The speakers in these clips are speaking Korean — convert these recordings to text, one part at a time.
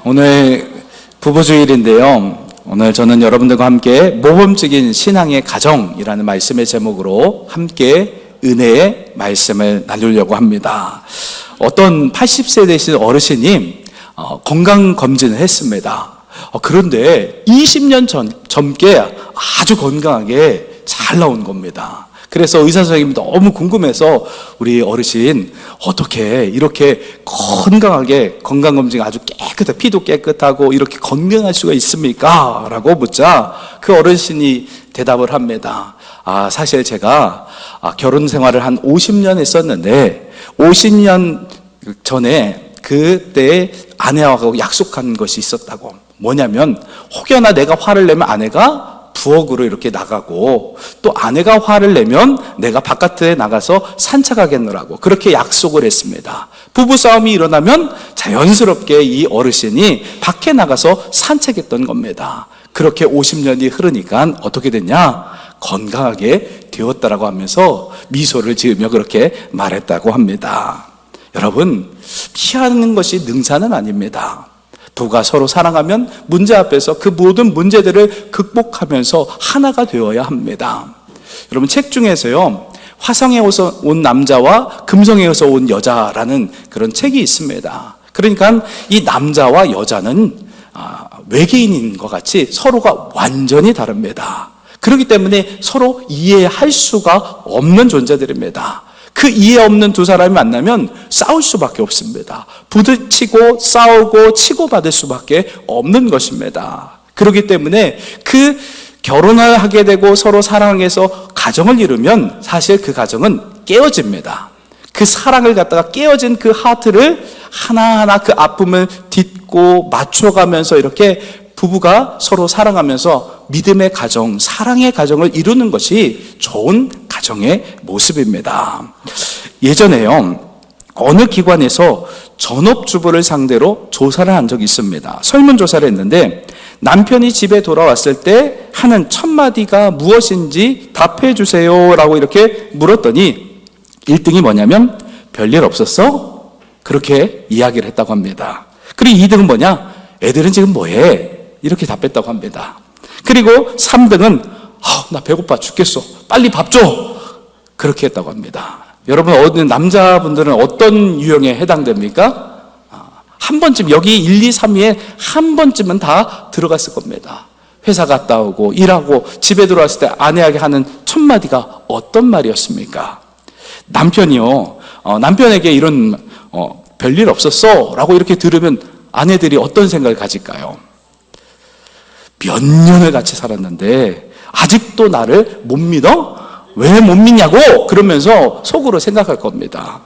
오늘 부부주일인데요. 오늘 저는 여러분들과 함께 모범적인 신앙의 가정이라는 말씀의 제목으로 함께 은혜의 말씀을 나누려고 합니다. 어떤 80세 되신 어르신이 건강검진을 했습니다. 그런데 20년 젊게 아주 건강하게 잘 나온 겁니다. 그래서 의사 선생님이 너무 궁금해서 우리 어르신 어떻게 이렇게 건강하게 건강검진 아주 깨끗해, 피도 깨끗하고 이렇게 건강할 수가 있습니까? 라고 묻자 그 어르신이 대답을 합니다. 사실 제가 결혼 생활을 한 50년 했었는데 50년 전에 그때 아내하고 약속한 것이 있었다고. 뭐냐면 혹여나 내가 화를 내면 아내가 부엌으로 이렇게 나가고 또 아내가 화를 내면 내가 바깥에 나가서 산책하겠노라고 그렇게 약속을 했습니다. 부부싸움이 일어나면 자연스럽게 이 어르신이 밖에 나가서 산책했던 겁니다. 그렇게 50년이 흐르니까 어떻게 됐냐? 건강하게 되었다라고 하면서 미소를 지으며 그렇게 말했다고 합니다. 여러분, 피하는 것이 능사는 아닙니다. 부부가 서로 사랑하면 문제 앞에서 그 모든 문제들을 극복하면서 하나가 되어야 합니다. 여러분, 책 중에서요, 화성에서 온 남자와 금성에서 온 여자라는 그런 책이 있습니다. 그러니까 이 남자와 여자는 외계인인 것 같이 서로가 완전히 다릅니다. 그렇기 때문에 서로 이해할 수가 없는 존재들입니다. 그 이해 없는 두 사람이 만나면 싸울 수밖에 없습니다. 부딪히고 싸우고 치고받을 수밖에 없는 것입니다. 그렇기 때문에 그 결혼을 하게 되고 서로 사랑해서 가정을 이루면 사실 그 가정은 깨어집니다. 그 사랑을 갖다가 깨어진 그 하트를 하나하나 그 아픔을 딛고 맞춰가면서 이렇게 부부가 서로 사랑하면서 믿음의 가정, 사랑의 가정을 이루는 것이 좋은 가정의 모습입니다. 예전에요, 어느 기관에서 전업주부를 상대로 조사를 한 적이 있습니다. 설문조사를 했는데 남편이 집에 돌아왔을 때 하는 첫 마디가 무엇인지 답해 주세요 라고 이렇게 물었더니 1등이 뭐냐면 별일 없었어? 그렇게 이야기를 했다고 합니다. 그리고 2등은 뭐냐? 애들은 지금 뭐해? 이렇게 답했다고 합니다. 그리고 3등은 나 배고파 죽겠어, 빨리 밥 줘, 그렇게 했다고 합니다. 여러분, 남자분들은 어떤 유형에 해당됩니까? 한 번쯤 여기 1, 2, 3위에 한 번쯤은 다 들어갔을 겁니다. 회사 갔다 오고 일하고 집에 들어왔을 때 아내에게 하는 첫 마디가 어떤 말이었습니까? 남편이요, 남편에게 이런 별일 없었어 라고 이렇게 들으면 아내들이 어떤 생각을 가질까요? 몇 년을 같이 살았는데 아직도 나를 못 믿어? 왜 못 믿냐고? 그러면서 속으로 생각할 겁니다.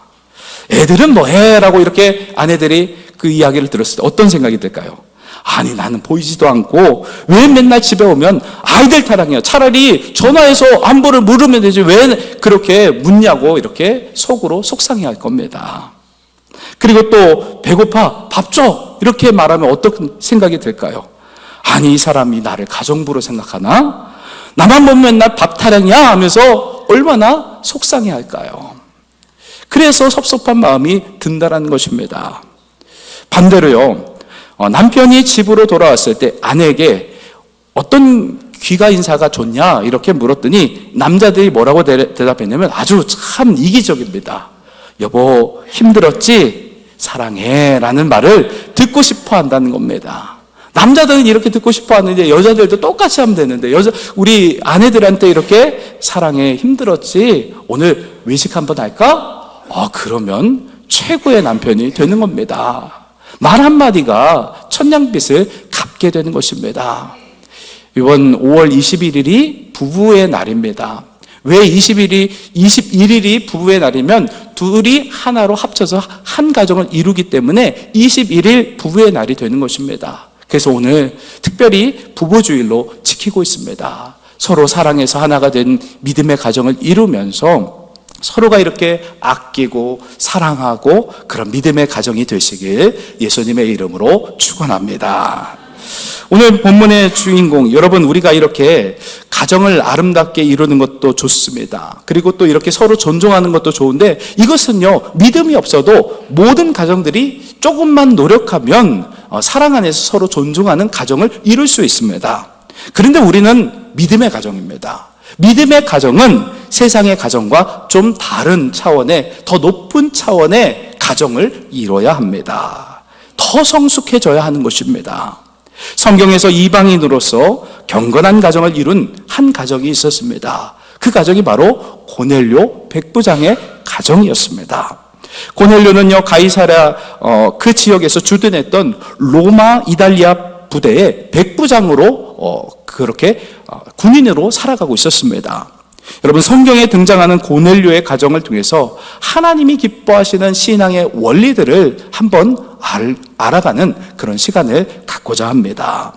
애들은 뭐해? 라고 이렇게 아내들이 그 이야기를 들었을 때 어떤 생각이 들까요? 아니, 나는 보이지도 않고 왜 맨날 집에 오면 아이들 타령해요? 차라리 전화해서 안부를 물으면 되지 왜 그렇게 묻냐고 이렇게 속으로 속상해할 겁니다. 그리고 또 배고파, 밥 줘, 이렇게 말하면 어떤 생각이 들까요? 아니, 이 사람이 나를 가정부로 생각하나? 나만 보면 맨날 밥 타령이야 하면서 얼마나 속상해할까요? 그래서 섭섭한 마음이 든다는 것입니다. 반대로요, 남편이 집으로 돌아왔을 때 아내에게 어떤 귀가 인사가 좋냐 이렇게 물었더니 남자들이 뭐라고 대답했냐면 아주 참 이기적입니다. 여보, 힘들었지? 사랑해 라는 말을 듣고 싶어 한다는 겁니다. 남자들은 이렇게 듣고 싶어 하는데 여자들도 똑같이 하면 되는데 우리 아내들한테 이렇게 사랑해, 힘들었지? 오늘 외식 한번 할까? 그러면 최고의 남편이 되는 겁니다. 말 한마디가 천냥빚을 갚게 되는 것입니다. 이번 5월 21일이 부부의 날입니다. 왜 21일이 부부의 날이면 둘이 하나로 합쳐서 한 가정을 이루기 때문에 21일 부부의 날이 되는 것입니다. 그래서 오늘 특별히 부부주일로 지키고 있습니다. 서로 사랑해서 하나가 된 믿음의 가정을 이루면서 서로가 이렇게 아끼고 사랑하고 그런 믿음의 가정이 되시길 예수님의 이름으로 축원합니다. 오늘 본문의 주인공, 여러분, 우리가 이렇게 가정을 아름답게 이루는 것도 좋습니다. 그리고 또 이렇게 서로 존중하는 것도 좋은데 이것은요, 믿음이 없어도 모든 가정들이 조금만 노력하면 사랑 안에서 서로 존중하는 가정을 이룰 수 있습니다. 그런데 우리는 믿음의 가정입니다. 믿음의 가정은 세상의 가정과 좀 다른 차원의, 더 높은 차원의 가정을 이뤄야 합니다. 더 성숙해져야 하는 것입니다. 성경에서 이방인으로서 경건한 가정을 이룬 한 가정이 있었습니다. 그 가정이 바로 고넬료 백부장의 가정이었습니다. 고넬료는요, 가이사랴 그 지역에서 주둔했던 로마 이탈리아 부대의 백부장으로 그렇게 군인으로 살아가고 있었습니다. 여러분, 성경에 등장하는 고넬료의 가정을 통해서 하나님이 기뻐하시는 신앙의 원리들을 한번 알아가는 그런 시간을 갖고자 합니다.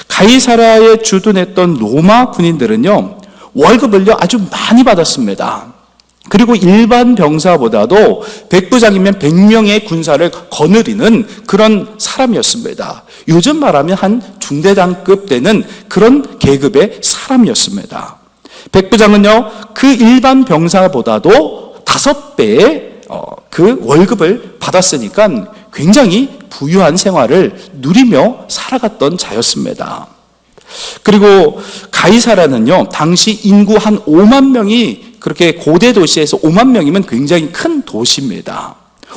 가이사랴에 주둔했던 로마 군인들은요, 월급을요 아주 많이 받았습니다. 그리고 일반 병사보다도 백부장이면 100명의 군사를 거느리는 그런 사람이었습니다. 요즘 말하면 한 중대장급 되는 그런 계급의 사람이었습니다. 백부장은요, 그 일반 병사보다도 5배의 그 월급을 받았으니까 굉장히 부유한 생활을 누리며 살아갔던 자였습니다. 그리고 가이사랴는요, 당시 인구 한 5만 명이 그렇게 고대 도시에서 5만 명이면 굉장히 큰 도시입니다.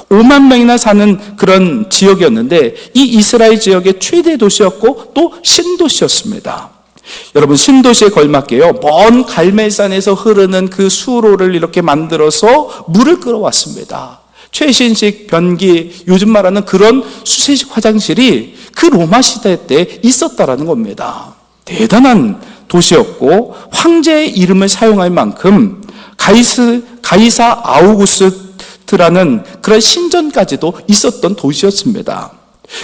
5만 명이나 사는 그런 지역이었는데 이 이스라엘 지역의 최대 도시였고 또 신도시였습니다. 여러분, 신도시에 걸맞게요, 먼 갈멜산에서 흐르는 그 수로를 이렇게 만들어서 물을 끌어왔습니다. 최신식 변기, 요즘 말하는 그런 수세식 화장실이 그 로마 시대 때 있었다라는 겁니다. 대단한 도시였고 황제의 이름을 사용할 만큼 가이사 아우구스트라는 그런 신전까지도 있었던 도시였습니다.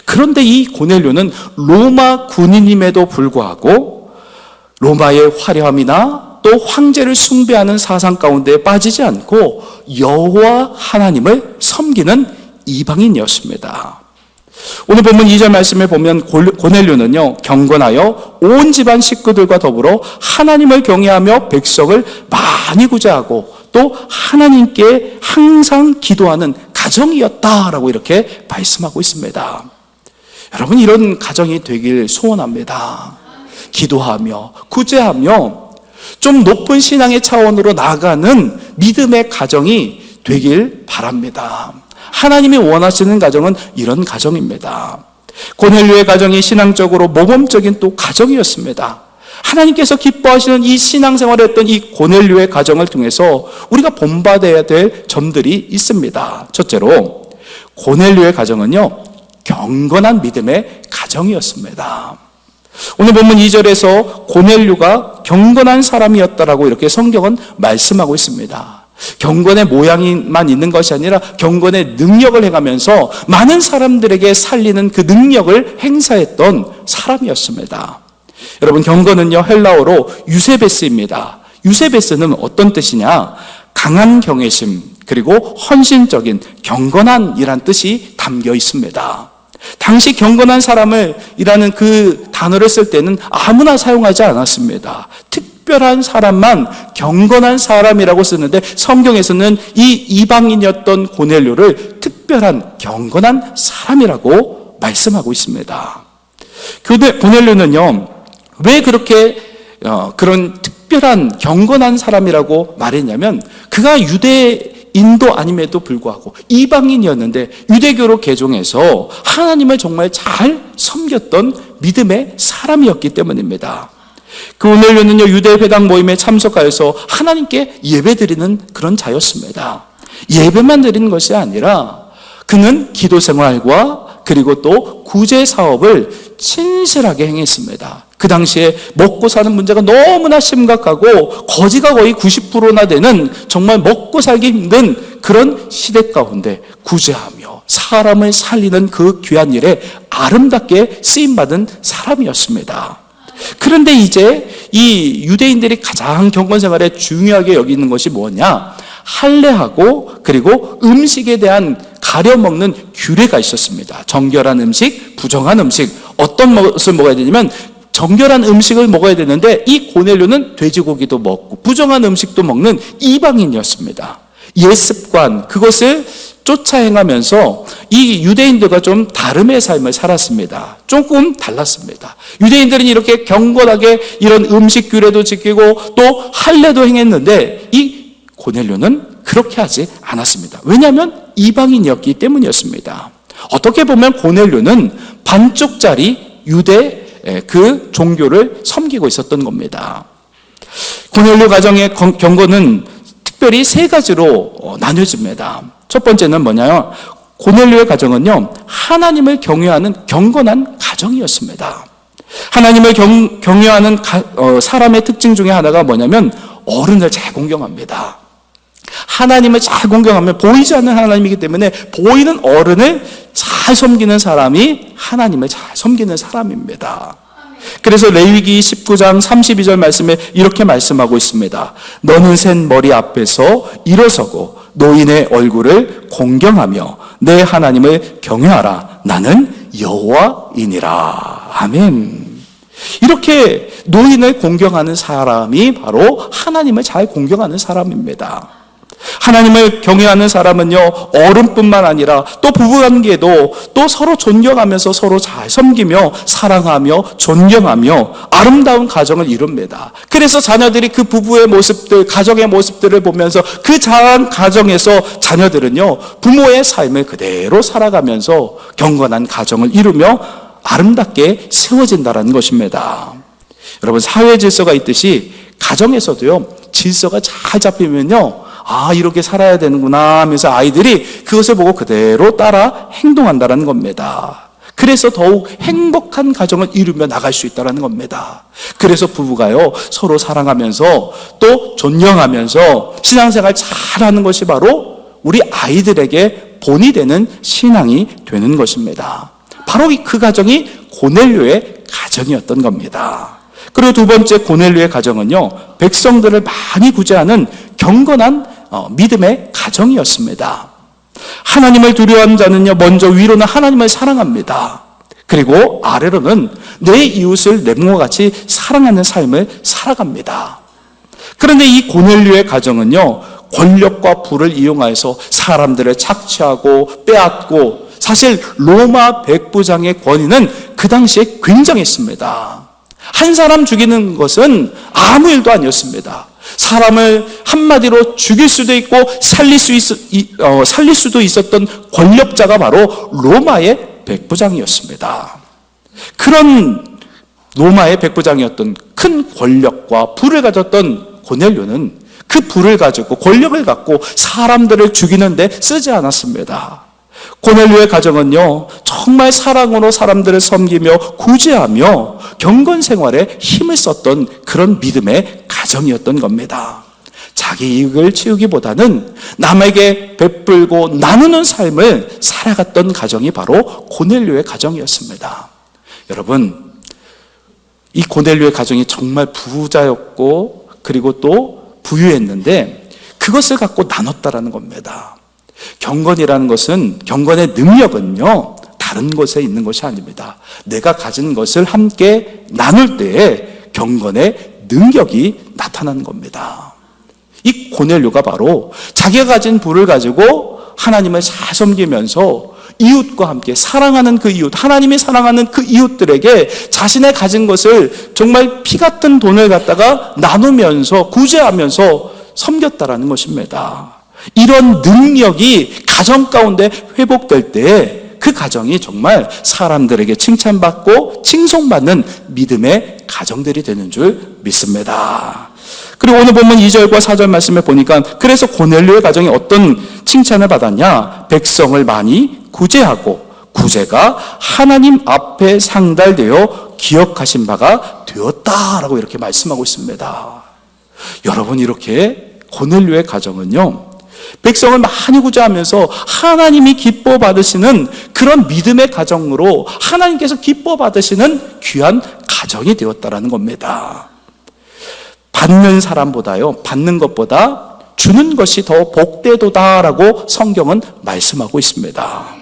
그런데 이 고넬료는 로마 군인임에도 불구하고 로마의 화려함이나 또 황제를 숭배하는 사상 가운데 빠지지 않고 여호와 하나님을 섬기는 이방인이었습니다. 오늘 본문 2절 말씀에 보면 고넬료는요, 경건하여 온 집안 식구들과 더불어 하나님을 경외하며 백성을 많이 구제하고 또 하나님께 항상 기도하는 가정이었다라고 이렇게 말씀하고 있습니다. 여러분, 이런 가정이 되길 소원합니다. 기도하며 구제하며 좀 높은 신앙의 차원으로 나아가는 믿음의 가정이 되길 바랍니다. 하나님이 원하시는 가정은 이런 가정입니다. 고넬료의 가정이 신앙적으로 모범적인 또 가정이었습니다. 하나님께서 기뻐하시는 이 신앙생활을 했던 이 고넬료의 가정을 통해서 우리가 본받아야 될 점들이 있습니다. 첫째로, 고넬료의 가정은요, 경건한 믿음의 가정이었습니다. 오늘 본문 2절에서 고넬료가 경건한 사람이었다라고 이렇게 성경은 말씀하고 있습니다. 경건의 모양만 있는 것이 아니라 경건의 능력을 행하면서 많은 사람들에게 살리는 그 능력을 행사했던 사람이었습니다. 여러분, 경건은요, 헬라어로 유세베스입니다. 유세베스는 어떤 뜻이냐? 강한 경외심, 그리고 헌신적인, 경건한이란 뜻이 담겨 있습니다. 당시 경건한 사람을 이라는 그 단어를 쓸 때는 아무나 사용하지 않았습니다. 특별한 사람만 경건한 사람이라고 쓰는데 성경에서는 이 이방인이었던 고넬료를 특별한 경건한 사람이라고 말씀하고 있습니다. 고넬료는요, 왜 그렇게 그런 특별한 경건한 사람이라고 말했냐면 그가 유대인도 아님에도 불구하고 이방인이었는데 유대교로 개종해서 하나님을 정말 잘 섬겼던 믿음의 사람이었기 때문입니다. 고넬료는요, 유대 회당 모임에 참석하여서 하나님께 예배드리는 그런 자였습니다. 예배만 드리는 것이 아니라 그는 기도 생활과 그리고 또 구제 사업을 신실하게 행했습니다. 그 당시에 먹고 사는 문제가 너무나 심각하고 거지가 거의 90%나 되는 정말 먹고 살기 힘든 그런 시대 가운데 구제하며 사람을 살리는 그 귀한 일에 아름답게 쓰임받은 사람이었습니다. 그런데 이제 이 유대인들이 가장 경건생활에 중요하게 여기는 것이 뭐냐? 할례하고 그리고 음식에 대한 가려먹는 규례가 있었습니다. 정결한 음식, 부정한 음식. 어떤 것을 먹어야 되냐면 정결한 음식을 먹어야 되는데 이 고넬료는 돼지고기도 먹고 부정한 음식도 먹는 이방인이었습니다. 옛습관, 그것을 쫓아 행하면서 이 유대인들과 좀 다름의 삶을 살았습니다. 조금 달랐습니다. 유대인들은 이렇게 경건하게 이런 음식 규례도 지키고 또 할례도 행했는데 이 고넬료는 그렇게 하지 않았습니다. 왜냐하면 이방인이었기 때문이었습니다. 어떻게 보면 고넬료는 반쪽짜리 유대 그 종교를 섬기고 있었던 겁니다. 고넬료 가정의 경건은 특별히 세 가지로 나뉘어집니다. 첫 번째는 뭐냐요? 고넬료의 가정은요, 하나님을 경외하는 경건한 가정이었습니다. 하나님을 경외하는 사람의 특징 중에 하나가 뭐냐면 어른을 잘 공경합니다. 하나님을 잘 공경하면 보이지 않는 하나님이기 때문에 보이는 어른을 잘 섬기는 사람이 하나님을 잘 섬기는 사람입니다. 그래서 레위기 19장 32절 말씀에 이렇게 말씀하고 있습니다. 너는 센 머리 앞에서 일어서고 노인의 얼굴을 공경하며 내 하나님을 경외하라. 나는 여호와이니라. 아멘. 이렇게 노인을 공경하는 사람이 바로 하나님을 잘 공경하는 사람입니다. 하나님을 경외하는 사람은요, 어른뿐만 아니라 또 부부관계도 또 서로 존경하면서 서로 잘 섬기며 사랑하며 존경하며 아름다운 가정을 이룹니다. 그래서 자녀들이 그 부부의 모습들, 가정의 모습들을 보면서 그 자란 가정에서 자녀들은요, 부모의 삶을 그대로 살아가면서 경건한 가정을 이루며 아름답게 세워진다는 것입니다. 여러분, 사회 질서가 있듯이 가정에서도요, 질서가 잘 잡히면요, 아, 이렇게 살아야 되는구나 하면서 아이들이 그것을 보고 그대로 따라 행동한다는 겁니다. 그래서 더욱 행복한 가정을 이루며 나갈 수 있다는 겁니다. 그래서 부부가요, 서로 사랑하면서 또 존경하면서 신앙생활 잘하는 것이 바로 우리 아이들에게 본이 되는 신앙이 되는 것입니다. 바로 그 가정이 고넬료의 가정이었던 겁니다. 그리고 두 번째 고넬료의 가정은요, 백성들을 많이 구제하는 경건한 믿음의 가정이었습니다. 하나님을 두려워하는 자는요, 먼저 위로는 하나님을 사랑합니다. 그리고 아래로는 내 이웃을 내 몸과 같이 사랑하는 삶을 살아갑니다. 그런데 이 고넬료의 가정은요, 권력과 부를 이용해서 사람들을 착취하고 빼앗고, 사실 로마 백부장의 권위는 그 당시에 굉장했습니다. 한 사람 죽이는 것은 아무 일도 아니었습니다. 사람을 한마디로 죽일 수도 있고 살릴 수도 있었던 권력자가 바로 로마의 백부장이었습니다. 그런 로마의 백부장이었던 큰 권력과 부를 가졌던 고넬료는 그 부를 가지고 권력을 갖고 사람들을 죽이는데 쓰지 않았습니다. 고넬료의 가정은요, 정말 사랑으로 사람들을 섬기며 구제하며 경건 생활에 힘을 썼던 그런 믿음의 가정이었던 겁니다. 자기 이익을 채우기보다는 남에게 베풀고 나누는 삶을 살아갔던 가정이 바로 고넬료의 가정이었습니다. 여러분, 이 고넬료의 가정이 정말 부자였고 그리고 또 부유했는데 그것을 갖고 나눴다라는 겁니다. 경건이라는 것은, 경건의 능력은요, 다른 곳에 있는 것이 아닙니다. 내가 가진 것을 함께 나눌 때에 경건의 능력이 나타나는 겁니다. 이 고넬료가 바로 자기가 가진 부를 가지고 하나님을 잘 섬기면서 이웃과 함께 사랑하는 그 이웃, 하나님이 사랑하는 그 이웃들에게 자신의 가진 것을 정말 피 같은 돈을 갖다가 나누면서 구제하면서 섬겼다라는 것입니다. 이런 능력이 가정 가운데 회복될 때 그 가정이 정말 사람들에게 칭찬받고 칭송받는 믿음의 가정들이 되는 줄 믿습니다. 그리고 오늘 본문 2절과 4절 말씀에 보니까 그래서 고넬료의 가정이 어떤 칭찬을 받았냐? 백성을 많이 구제하고 구제가 하나님 앞에 상달되어 기억하신 바가 되었다라고 이렇게 말씀하고 있습니다. 여러분, 이렇게 고넬료의 가정은요, 백성을 많이 구제하면서 하나님이 기뻐 받으시는 그런 믿음의 가정으로 하나님께서 기뻐 받으시는 귀한 가정이 되었다라는 겁니다. 받는 사람보다요, 받는 것보다 주는 것이 더 복되도다라고 성경은 말씀하고 있습니다.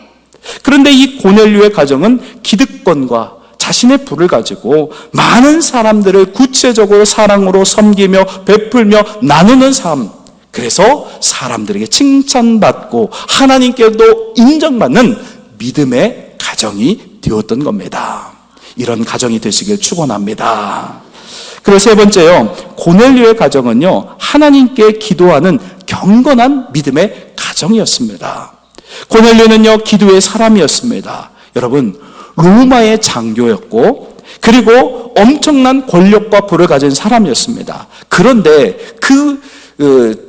그런데 이 고넬료의 가정은 기득권과 자신의 부를 가지고 많은 사람들을 구체적으로 사랑으로 섬기며 베풀며 나누는 삶, 그래서 사람들에게 칭찬받고 하나님께도 인정받는 믿음의 가정이 되었던 겁니다. 이런 가정이 되시길 축원합니다. 그리고 세 번째요, 고넬료의 가정은요, 하나님께 기도하는 경건한 믿음의 가정이었습니다. 고넬료는요, 기도의 사람이었습니다. 여러분, 로마의 장교였고, 그리고 엄청난 권력과 부를 가진 사람이었습니다. 그런데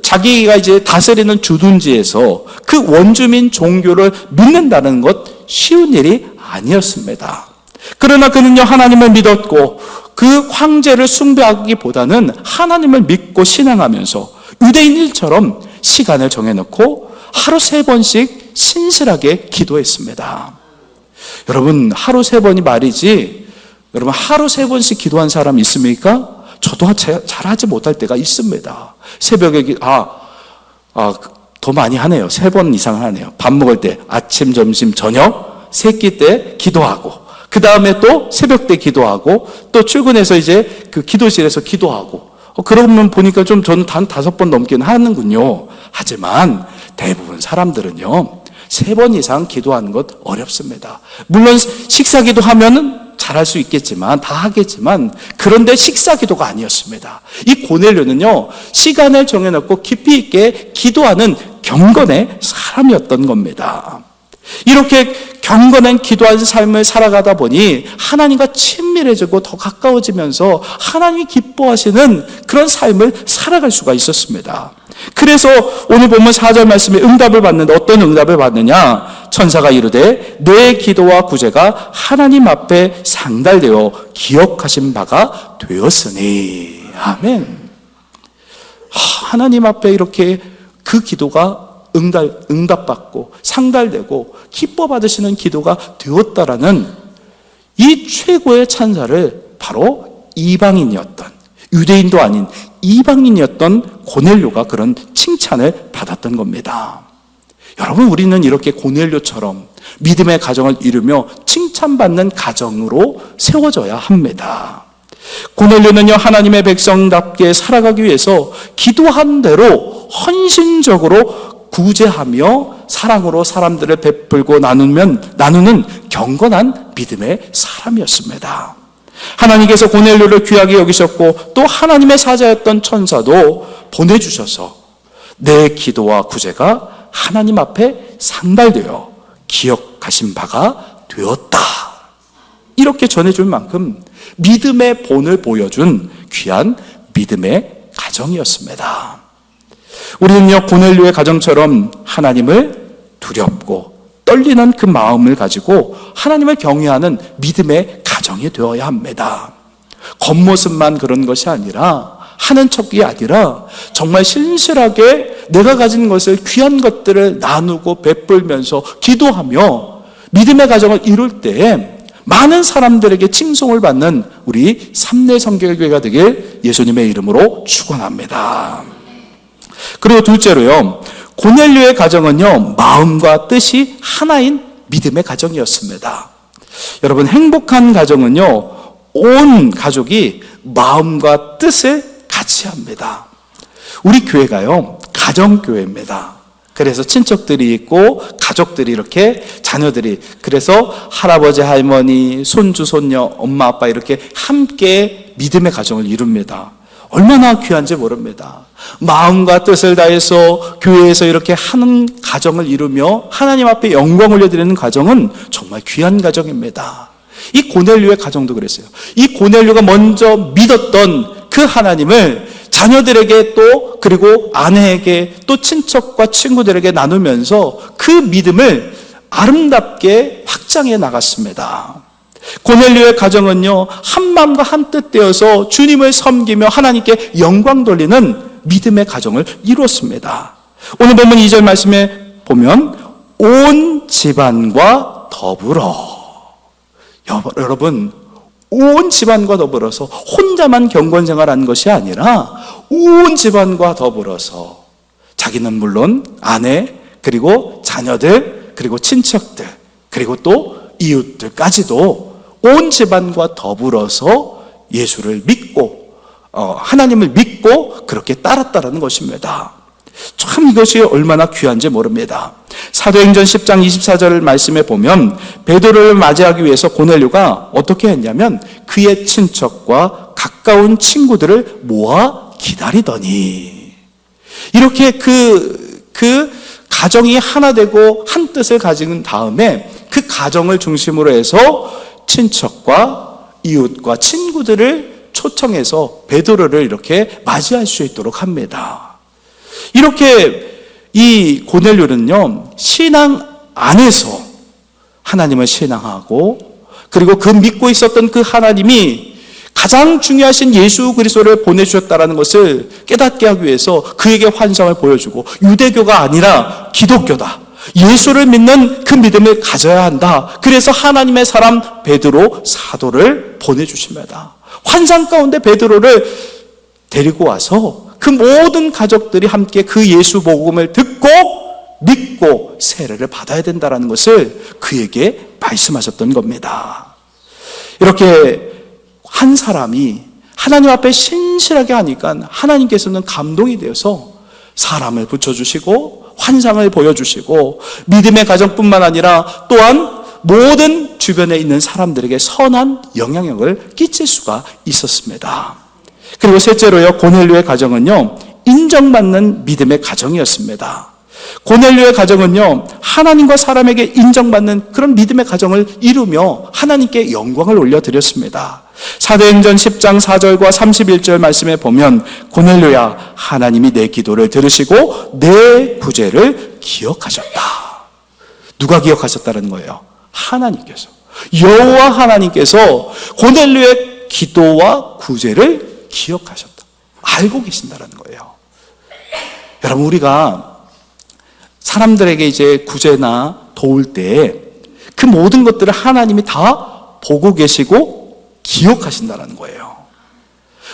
자기가 이제 다스리는 주둔지에서 그 원주민 종교를 믿는다는 것 쉬운 일이 아니었습니다. 그러나 그는요, 하나님을 믿었고 그 황제를 숭배하기보다는 하나님을 믿고 신앙하면서 유대인들처럼 시간을 정해놓고 하루 3번씩 신실하게 기도했습니다. 여러분, 하루 3번이 말이지, 여러분 하루 3번씩 기도한 사람 있습니까? 저도 잘하지 못할 때가 있습니다. 새벽에 더 많이 하네요. 3번 이상 하네요. 밥 먹을 때 아침, 점심, 저녁, 새끼 때 기도하고, 그 다음에 또 새벽 때 기도하고, 또 출근해서 이제 그 기도실에서 기도하고, 그러면 보니까 좀 저는 단 5번 넘긴 하는군요. 하지만 대부분 사람들은요, 3번 이상 기도하는 것 어렵습니다. 물론 식사 기도하면은 잘할 수 있겠지만, 다 하겠지만, 그런데 식사 기도가 아니었습니다. 이 고넬료는요, 시간을 정해놓고 깊이 있게 기도하는 경건의 사람이었던 겁니다. 이렇게 경건한 기도하는 삶을 살아가다 보니 하나님과 친밀해지고 더 가까워지면서 하나님이 기뻐하시는 그런 삶을 살아갈 수가 있었습니다. 그래서 오늘 보면 4절 말씀에 응답을 받는데, 어떤 응답을 받느냐? 천사가 이르되 내 기도와 구제가 하나님 앞에 상달되어 기억하신 바가 되었으니. 아멘. 하나님 앞에 이렇게 그 기도가 응답받고 상달되고 기뻐 받으시는 기도가 되었다라는 이 최고의 찬사를 바로 이방인이었던, 유대인도 아닌 이방인이었던 고넬료가 그런 칭찬을 받았던 겁니다. 여러분, 우리는 이렇게 고넬료처럼 믿음의 가정을 이루며 칭찬받는 가정으로 세워져야 합니다. 고넬료는요, 하나님의 백성답게 살아가기 위해서 기도한 대로 헌신적으로 구제하며 사랑으로 사람들을 베풀고 나누는 경건한 믿음의 사람이었습니다. 하나님께서 고넬료를 귀하게 여기셨고 또 하나님의 사자였던 천사도 보내주셔서 내 기도와 구제가 하나님 앞에 상달되어 기억하신 바가 되었다, 이렇게 전해줄 만큼 믿음의 본을 보여준 귀한 믿음의 가정이었습니다. 우리는요, 고넬료의 가정처럼 하나님을 두렵고 떨리는 그 마음을 가지고 하나님을 경외하는 믿음의 가정이 되어야 합니다. 겉모습만 그런 것이 아니라, 하는 척이 아니라 정말 신실하게 내가 가진 것을, 귀한 것들을 나누고 베풀면서 기도하며 믿음의 가정을 이룰 때 많은 사람들에게 칭송을 받는 우리 삼내 성결교회가 되길 예수님의 이름으로 축원합니다. 그리고 둘째로요, 고넬료의 가정은요, 마음과 뜻이 하나인 믿음의 가정이었습니다. 여러분, 행복한 가정은요, 온 가족이 마음과 뜻을 같이 합니다. 우리 교회가요, 가정교회입니다. 그래서 친척들이 있고 가족들이 이렇게, 자녀들이, 그래서 할아버지, 할머니, 손주, 손녀, 엄마, 아빠 이렇게 함께 믿음의 가정을 이룹니다. 얼마나 귀한지 모릅니다. 마음과 뜻을 다해서 교회에서 이렇게 하는 가정을 이루며 하나님 앞에 영광 올려드리는 가정은 정말 귀한 가정입니다. 이 고넬료의 가정도 그랬어요. 이 고넬료가 먼저 믿었던 그 하나님을 자녀들에게 또, 그리고 아내에게 또 친척과 친구들에게 나누면서 그 믿음을 아름답게 확장해 나갔습니다. 고넬료의 가정은요, 한 마음과 한 뜻 되어서 주님을 섬기며 하나님께 영광 돌리는 믿음의 가정을 이루었습니다. 오늘 보면 2절 말씀에 보면 온 집안과 더불어, 여러분, 온 집안과 더불어서 혼자만 경건생활하는 것이 아니라 온 집안과 더불어서, 자기는 물론 아내, 그리고 자녀들, 그리고 친척들, 그리고 또 이웃들까지도 온 집안과 더불어서 예수를 믿고 하나님을 믿고 그렇게 따랐다라는 것입니다. 참 이것이 얼마나 귀한지 모릅니다. 사도행전 10장 24절 말씀에 보면 베드로를 맞이하기 위해서 고넬료가 어떻게 했냐면 그의 친척과 가까운 친구들을 모아 기다리더니, 이렇게 그 가정이 하나 되고 한 뜻을 가진 다음에 그 가정을 중심으로 해서 친척과 이웃과 친구들을 초청해서 베드로를 이렇게 맞이할 수 있도록 합니다. 이렇게 이 고넬료는요, 신앙 안에서 하나님을 신앙하고, 그리고 그 믿고 있었던 그 하나님이 가장 중요하신 예수 그리스도를 보내주셨다는 것을 깨닫게 하기 위해서 그에게 환상을 보여주고, 유대교가 아니라 기독교다, 예수를 믿는 그 믿음을 가져야 한다, 그래서 하나님의 사람 베드로 사도를 보내주십니다. 환상 가운데 베드로를 데리고 와서 그 모든 가족들이 함께 그 예수 복음을 듣고 믿고 세례를 받아야 된다는 것을 그에게 말씀하셨던 겁니다. 이렇게 한 사람이 하나님 앞에 신실하게 하니까 하나님께서는 감동이 되어서 사람을 붙여주시고 환상을 보여주시고 믿음의 가정뿐만 아니라 또한 모든 주변에 있는 사람들에게 선한 영향력을 끼칠 수가 있었습니다. 그리고 셋째로요, 고넬료의 가정은요, 인정받는 믿음의 가정이었습니다. 고넬료의 가정은요, 하나님과 사람에게 인정받는 그런 믿음의 가정을 이루며 하나님께 영광을 올려드렸습니다. 사도행전 10장 4절과 31절 말씀에 보면 고넬료야, 하나님이 내 기도를 들으시고 내 구제를 기억하셨다. 누가 기억하셨다는 거예요? 하나님께서, 여호와 하나님께서 고넬료의 기도와 구제를 기억하셨다, 알고 계신다는 거예요. 여러분, 우리가 사람들에게 이제 구제나 도울 때 그 모든 것들을 하나님이 다 보고 계시고 기억하신다는 거예요.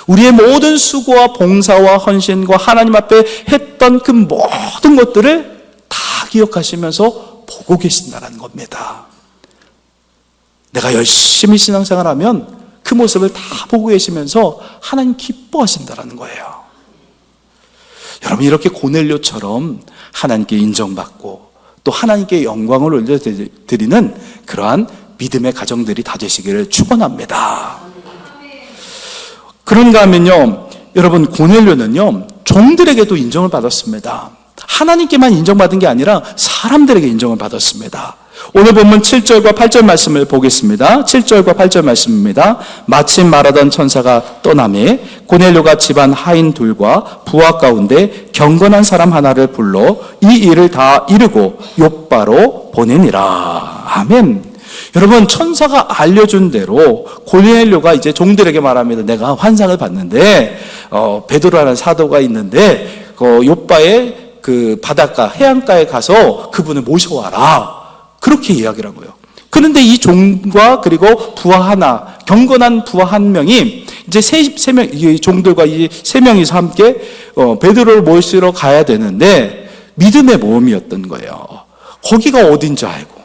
우리의 모든 수고와 봉사와 헌신과 하나님 앞에 했던 그 모든 것들을 다 기억하시면서 보고 계신다는 겁니다. 내가 열심히 신앙생활하면 그 모습을 다 보고 계시면서 하나님 기뻐하신다는 거예요. 여러분, 이렇게 고넬료처럼 하나님께 인정받고 또 하나님께 영광을 올려드리는 그러한 믿음의 가정들이 다 되시기를 축원합니다. 그런가 하면요, 여러분, 고넬료는요, 종들에게도 인정을 받았습니다. 하나님께만 인정받은 게 아니라 사람들에게 인정을 받았습니다. 오늘 본문 7절과 8절 말씀을 보겠습니다. 7절과 8절 말씀입니다. 마침 말하던 천사가 떠나매 고넬료가 집안 하인 둘과 부하 가운데 경건한 사람 하나를 불러 이 일을 다 이루고 욥바로 보내니라. 아멘. 여러분, 천사가 알려준 대로 고넬료가 이제 종들에게 말합니다. 내가 환상을 봤는데 베드로라는 사도가 있는데 욥바의 그 바닷가 해안가에 가서 그분을 모셔와라, 그렇게 이야기를 하고요. 그런데 이 종과 그리고 부하 하나, 경건한 부하 한 명이 이제 세 명, 이 종들과 이 세 명이서 함께 베드로를 모시러 가야 되는데 믿음의 모험이었던 거예요. 거기가 어딘지 알고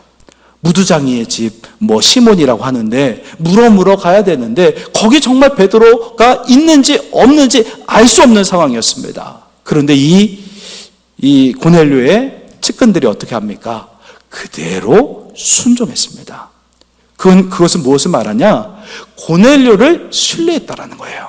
무두장이의 집, 시몬이라고 하는데 물어 가야 되는데 거기 정말 베드로가 있는지 없는지 알 수 없는 상황이었습니다. 그런데 이 고넬료의 측근들이 어떻게 합니까? 그대로 순종했습니다. 그것은 무엇을 말하냐? 고넬료를 신뢰했다라는 거예요.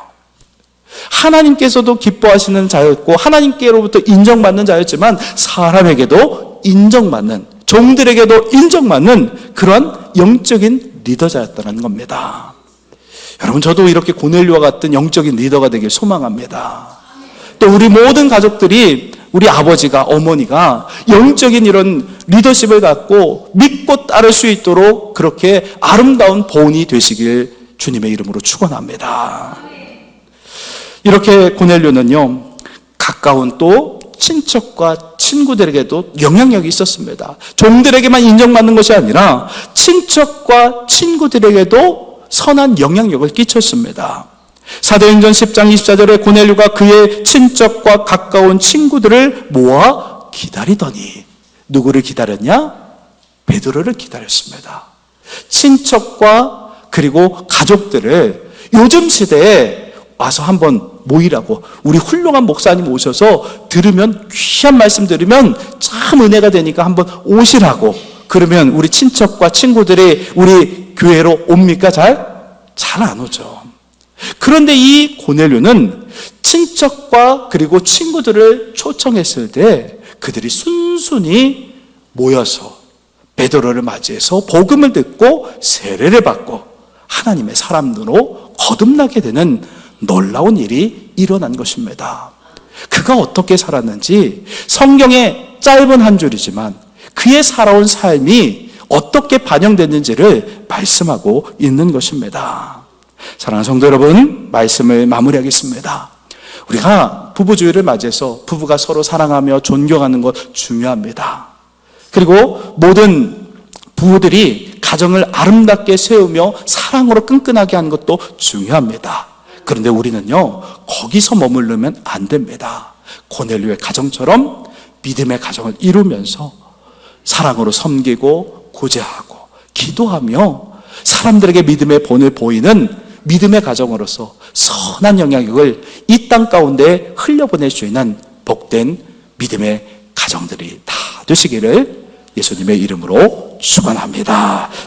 하나님께서도 기뻐하시는 자였고 하나님께로부터 인정받는 자였지만 사람에게도 인정받는, 종들에게도 인정받는 그런 영적인 리더자였다는 겁니다. 여러분, 저도 이렇게 고넬료와 같은 영적인 리더가 되길 소망합니다. 또 우리 모든 가족들이, 우리 아버지가, 어머니가 영적인 이런 리더십을 갖고 믿고 따를 수 있도록 그렇게 아름다운 본이 되시길 주님의 이름으로 축원합니다. 이렇게 고넬료는요, 가까운 또 친척과 친구들에게도 영향력이 있었습니다. 종들에게만 인정받는 것이 아니라 친척과 친구들에게도 선한 영향력을 끼쳤습니다. 사도행전 10장 24절에 고넬료가 그의 친척과 가까운 친구들을 모아 기다리더니, 누구를 기다렸냐? 베드로를 기다렸습니다. 친척과 그리고 가족들을 요즘 시대에 와서 한번 모이라고, 우리 훌륭한 목사님 오셔서 들으면, 귀한 말씀 들으면 참 은혜가 되니까 한번 오시라고. 그러면 우리 친척과 친구들이 우리 교회로 옵니까? 잘 안 오죠. 그런데 이 고넬료는 친척과 그리고 친구들을 초청했을 때 그들이 순순히 모여서 베드로를 맞이해서 복음을 듣고 세례를 받고 하나님의 사람으로 거듭나게 되는 놀라운 일이 일어난 것입니다. 그가 어떻게 살았는지 성경의 짧은 한 줄이지만 그의 살아온 삶이 어떻게 반영됐는지를 말씀하고 있는 것입니다. 사랑하는 성도 여러분, 말씀을 마무리하겠습니다. 우리가 부부주의를 맞이해서 부부가 서로 사랑하며 존경하는 것 중요합니다. 그리고 모든 부부들이 가정을 아름답게 세우며 사랑으로 끈끈하게 하는 것도 중요합니다. 그런데 우리는요, 거기서 머무르면 안 됩니다. 고넬료의 가정처럼 믿음의 가정을 이루면서 사랑으로 섬기고 구제하고 기도하며 사람들에게 믿음의 본을 보이는 믿음의 가정으로서 선한 영향력을 이 땅 가운데 흘려보낼 수 있는 복된 믿음의 가정들이 다 되시기를 예수님의 이름으로 축원합니다.